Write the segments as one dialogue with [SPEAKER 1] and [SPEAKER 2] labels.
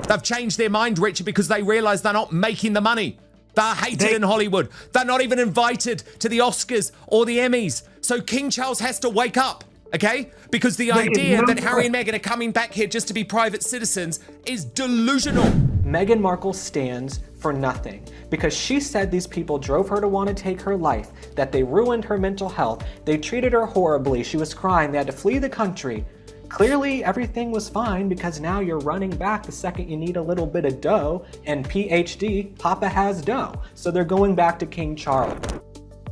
[SPEAKER 1] They've changed their mind, Richard, because they realise they're not making the money. They're hated in Hollywood. They're not even invited to the Oscars or the Emmys. So King Charles has to wake up, okay? Because the idea that Harry and Meghan are coming back here just to be private citizens is delusional.
[SPEAKER 2] Meghan Markle stands for nothing because she said these people drove her to want to take her life, that they ruined her mental health, they treated her horribly, she was crying, they had to flee the country. Clearly, everything was fine because now you're running back the second you need a little bit of dough, and PhD, Papa has dough. So they're going back to King Charles.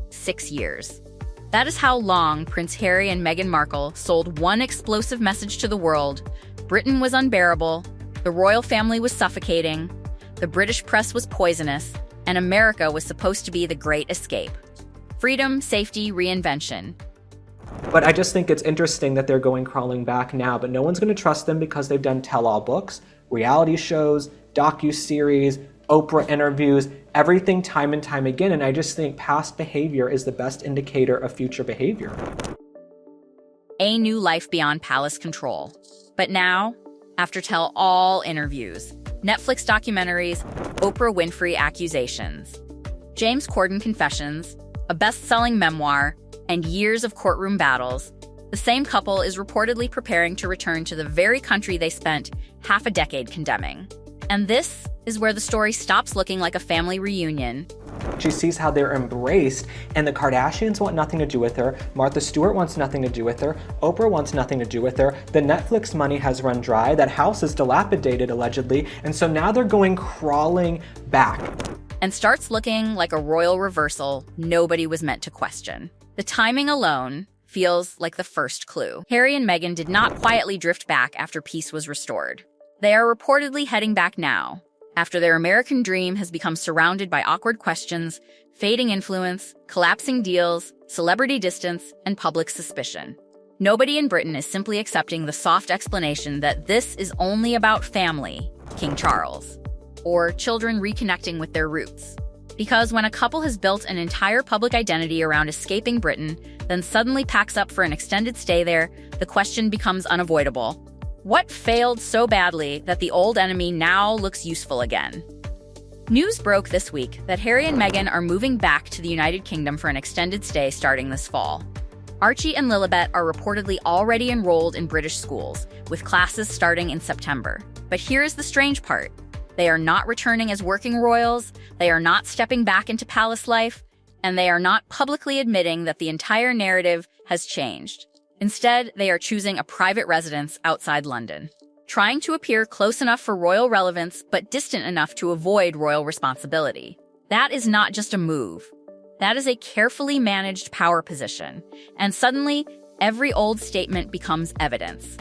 [SPEAKER 3] 6 years. That is how long Prince Harry and Meghan Markle sold one explosive message to the world. Britain was unbearable, the royal family was suffocating, the British press was poisonous, and America was supposed to be the great escape. Freedom, safety, reinvention.
[SPEAKER 2] But I just think it's interesting that they're going crawling back now, but no one's going to trust them because they've done tell-all books, reality shows, docu-series, Oprah interviews, everything time and time again, and I just think past behavior is the best indicator of future behavior.
[SPEAKER 3] A new life beyond palace control. But now, after tell-all interviews, Netflix documentaries, Oprah Winfrey accusations, James Corden confessions, a best-selling memoir, and years of courtroom battles, the same couple is reportedly preparing to return to the very country they spent half a decade condemning. And this is where the story stops looking like a family reunion.
[SPEAKER 2] She sees how they're embraced, and the Kardashians want nothing to do with her, Martha Stewart wants nothing to do with her, Oprah wants nothing to do with her, the Netflix money has run dry, that house is dilapidated allegedly, and so now they're going crawling back.
[SPEAKER 3] And starts looking like a royal reversal nobody was meant to question. The timing alone feels like the first clue. Harry and Meghan did not quietly drift back after peace was restored. They are reportedly heading back now, after their American dream has become surrounded by awkward questions, fading influence, collapsing deals, celebrity distance, and public suspicion. Nobody in Britain is simply accepting the soft explanation that this is only about family, King Charles, or children reconnecting with their roots. Because when a couple has built an entire public identity around escaping Britain, then suddenly packs up for an extended stay there, the question becomes unavoidable. What failed so badly that the old enemy now looks useful again? News broke this week that Harry and Meghan are moving back to the United Kingdom for an extended stay starting this fall. Archie and Lilibet are reportedly already enrolled in British schools, with classes starting in September. But here's the strange part. They are not returning as working royals, they are not stepping back into palace life, and they are not publicly admitting that the entire narrative has changed. Instead, they are choosing a private residence outside London, trying to appear close enough for royal relevance but distant enough to avoid royal responsibility. That is not just a move. That is a carefully managed power position, and suddenly, every old statement becomes evidence.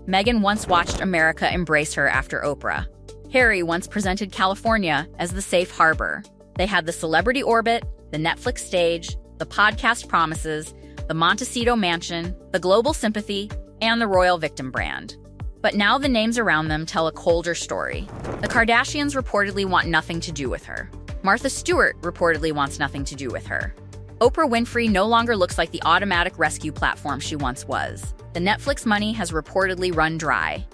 [SPEAKER 3] Meghan once watched America embrace her after Oprah. Harry once presented California as the safe harbor. They had the celebrity orbit, the Netflix stage, the podcast promises, the Montecito mansion, the global sympathy, and the royal victim brand. But now the names around them tell a colder story. The Kardashians reportedly want nothing to do with her. Martha Stewart reportedly wants nothing to do with her. Oprah Winfrey no longer looks like the automatic rescue platform she once was. The Netflix money has reportedly run dry.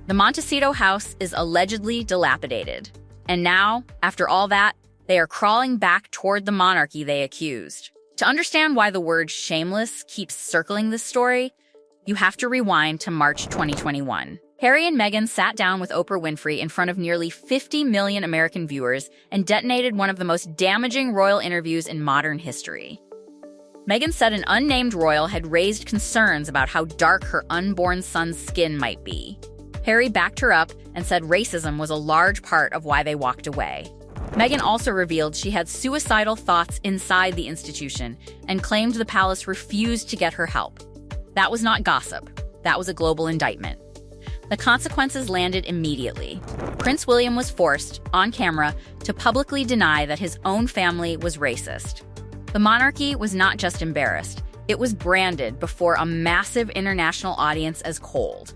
[SPEAKER 3] The Montecito house is allegedly dilapidated. And now, after all that, they are crawling back toward the monarchy they accused. To understand why the word shameless keeps circling this story, you have to rewind to March 2021. Harry and Meghan sat down with Oprah Winfrey in front of nearly 50 million American viewers and detonated one of the most damaging royal interviews in modern history. Meghan said an unnamed royal had raised concerns about how dark her unborn son's skin might be. Harry backed her up and said racism was a large part of why they walked away. Meghan also revealed she had suicidal thoughts inside the institution and claimed the palace refused to get her help. That was not gossip. That was a global indictment. The consequences landed immediately. Prince William was forced, on camera, to publicly deny that his own family was racist. The monarchy was not just embarrassed, it was branded before a massive international audience as cold,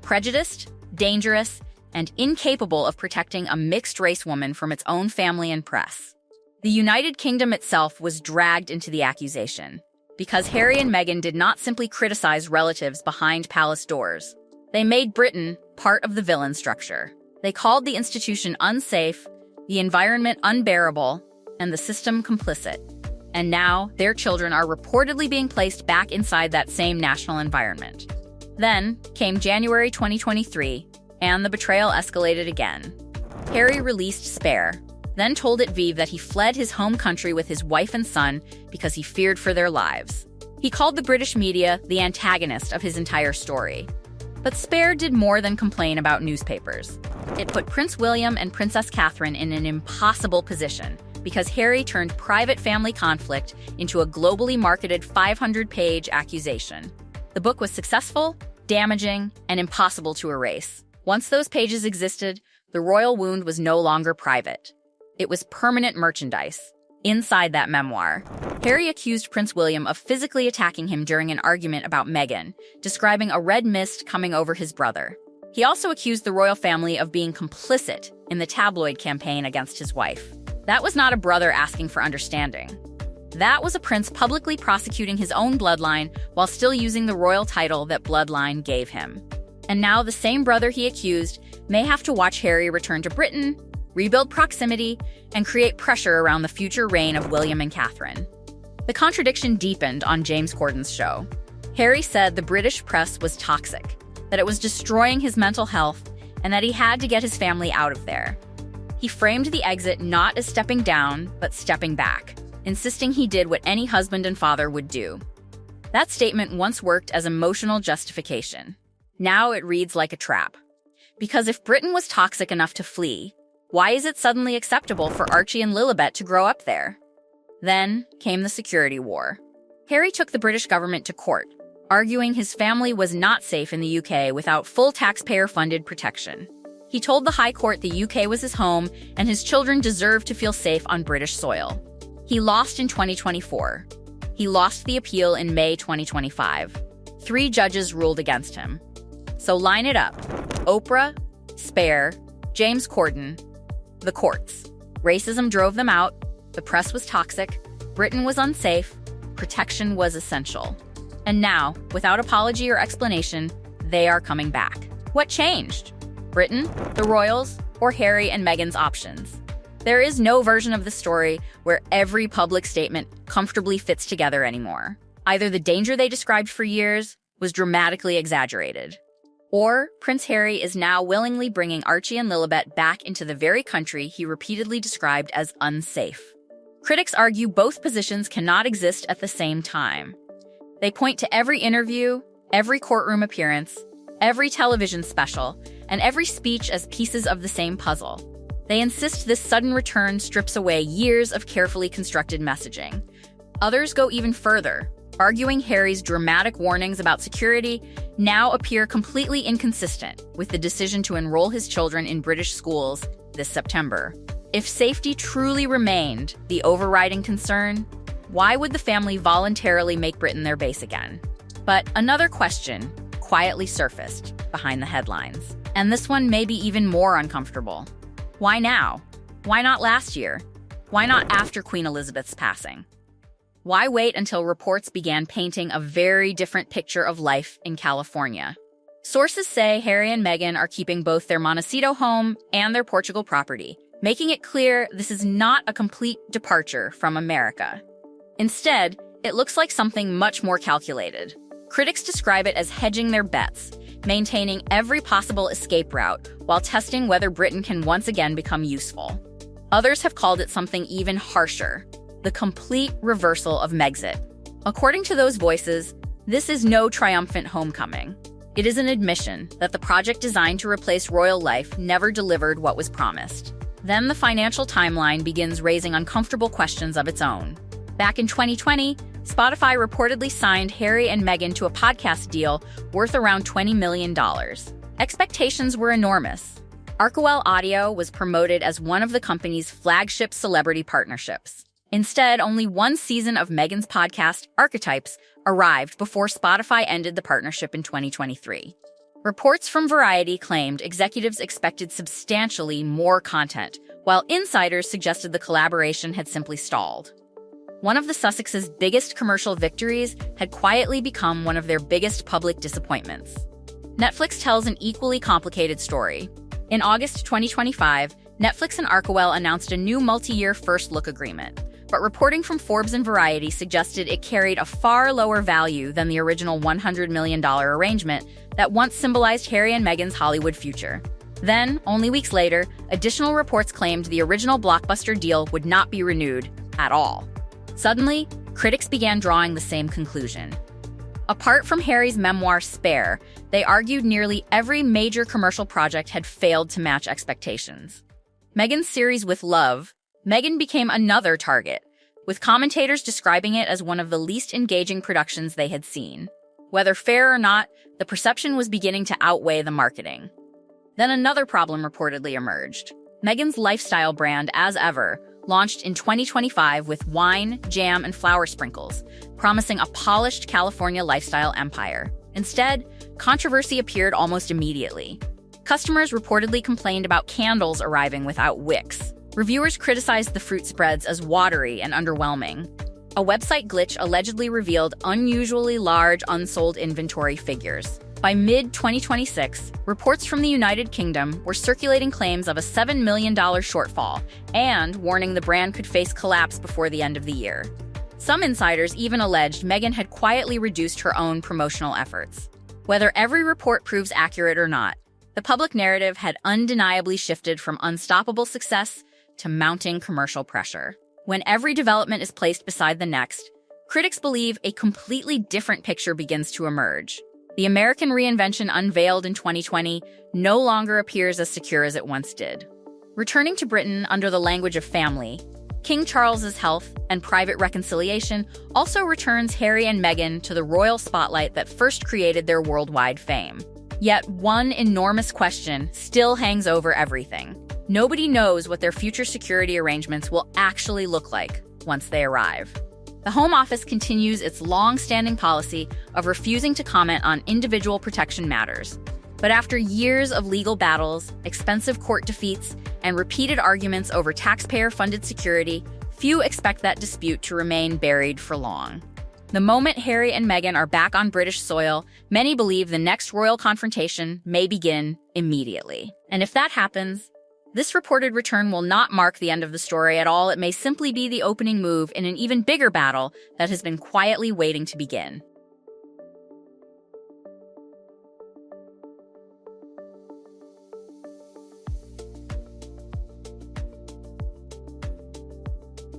[SPEAKER 3] prejudiced, dangerous, and incapable of protecting a mixed-race woman from its own family and press. The United Kingdom itself was dragged into the accusation, because Harry and Meghan did not simply criticize relatives behind palace doors. They made Britain part of the villain structure. They called the institution unsafe, the environment unbearable, and the system complicit. And now, their children are reportedly being placed back inside that same national environment. Then came January 2023, and the betrayal escalated again. Harry released Spare, then told it Vive that he fled his home country with his wife and son because he feared for their lives. He called the British media the antagonist of his entire story. But Spare did more than complain about newspapers. It put Prince William and Princess Catherine in an impossible position because Harry turned private family conflict into a globally marketed 500-page accusation. The book was successful, damaging, and impossible to erase. Once those pages existed, the royal wound was no longer private. It was permanent merchandise. Inside that memoir, Harry accused Prince William of physically attacking him during an argument about Meghan, describing a red mist coming over his brother. He also accused the royal family of being complicit in the tabloid campaign against his wife. That was not a brother asking for understanding. That was a prince publicly prosecuting his own bloodline while still using the royal title that bloodline gave him. And now the same brother he accused may have to watch Harry return to Britain, rebuild proximity, and create pressure around the future reign of William and Catherine. The contradiction deepened on James Corden's show. Harry said the British press was toxic, that it was destroying his mental health, and that he had to get his family out of there. He framed the exit not as stepping down, but stepping back, insisting he did what any husband and father would do. That statement once worked as emotional justification. Now it reads like a trap. Because if Britain was toxic enough to flee, why is it suddenly acceptable for Archie and Lilibet to grow up there? Then came the security war. Harry took the British government to court, arguing his family was not safe in the UK without full taxpayer-funded protection. He told the High Court the UK was his home and his children deserved to feel safe on British soil. He lost in 2024. He lost the appeal in May 2025. 3 judges ruled against him. So line it up. Oprah, Spare, James Corden, the courts. Racism drove them out, the press was toxic, Britain was unsafe, protection was essential. And now, without apology or explanation, they are coming back. What changed? Britain, the royals, or Harry and Meghan's options? There is no version of the story where every public statement comfortably fits together anymore. Either the danger they described for years was dramatically exaggerated, or Prince Harry is now willingly bringing Archie and Lilibet back into the very country he repeatedly described as unsafe. Critics argue both positions cannot exist at the same time. They point to every interview, every courtroom appearance, every television special, and every speech as pieces of the same puzzle. They insist this sudden return strips away years of carefully constructed messaging. Others go even further, arguing Harry's dramatic warnings about security now appear completely inconsistent with the decision to enroll his children in British schools this September. If safety truly remained the overriding concern, why would the family voluntarily make Britain their base again? But another question quietly surfaced behind the headlines. And this one may be even more uncomfortable. Why now? Why not last year? Why not after Queen Elizabeth's passing? Why wait until reports began painting a very different picture of life in California? Sources say Harry and Meghan are keeping both their Montecito home and their Portugal property, making it clear this is not a complete departure from America. Instead, it looks like something much more calculated. Critics describe it as hedging their bets, maintaining every possible escape route while testing whether Britain can once again become useful. Others have called it something even harsher, the complete reversal of Megxit. According to those voices, this is no triumphant homecoming. It is an admission that the project designed to replace royal life never delivered what was promised. Then the financial timeline begins raising uncomfortable questions of its own. Back in 2020, Spotify reportedly signed Harry and Meghan to a podcast deal worth around $20 million. Expectations were enormous. Archewell Audio was promoted as one of the company's flagship celebrity partnerships. Instead, only one season of Meghan's podcast, Archetypes, arrived before Spotify ended the partnership in 2023. Reports from Variety claimed executives expected substantially more content, while insiders suggested the collaboration had simply stalled. One of the Sussexes' biggest commercial victories had quietly become one of their biggest public disappointments. Netflix tells an equally complicated story. In August 2025, Netflix and Arkawell announced a new multi-year first look agreement, but reporting from Forbes and Variety suggested it carried a far lower value than the original $100 million arrangement that once symbolized Harry and Meghan's Hollywood future. Then, only weeks later, additional reports claimed the original blockbuster deal would not be renewed at all. Suddenly, critics began drawing the same conclusion. Apart from Harry's memoir Spare, they argued nearly every major commercial project had failed to match expectations. Meghan's series With Love, Meghan became another target, with commentators describing it as one of the least engaging productions they had seen. Whether fair or not, the perception was beginning to outweigh the marketing. Then another problem reportedly emerged. Meghan's lifestyle brand, As Ever, launched in 2025 with wine, jam, and flower sprinkles, promising a polished California lifestyle empire. Instead, controversy appeared almost immediately. Customers reportedly complained about candles arriving without wicks. Reviewers criticized the fruit spreads as watery and underwhelming. A website glitch allegedly revealed unusually large unsold inventory figures. By mid-2026, reports from the United Kingdom were circulating claims of a $7 million shortfall and warning the brand could face collapse before the end of the year. Some insiders even alleged Meghan had quietly reduced her own promotional efforts. Whether every report proves accurate or not, the public narrative had undeniably shifted from unstoppable success to mounting commercial pressure. When every development is placed beside the next, critics believe a completely different picture begins to emerge. The American reinvention unveiled in 2020 no longer appears as secure as it once did. Returning to Britain under the language of family, King Charles's health and private reconciliation also returns Harry and Meghan to the royal spotlight that first created their worldwide fame. Yet one enormous question still hangs over everything. Nobody knows what their future security arrangements will actually look like once they arrive. The Home Office continues its long-standing policy of refusing to comment on individual protection matters. But after years of legal battles, expensive court defeats, and repeated arguments over taxpayer-funded security, few expect that dispute to remain buried for long. The moment Harry and Meghan are back on British soil, many believe the next royal confrontation may begin immediately. And if that happens, this reported return will not mark the end of the story at all. It may simply be the opening move in an even bigger battle that has been quietly waiting to begin.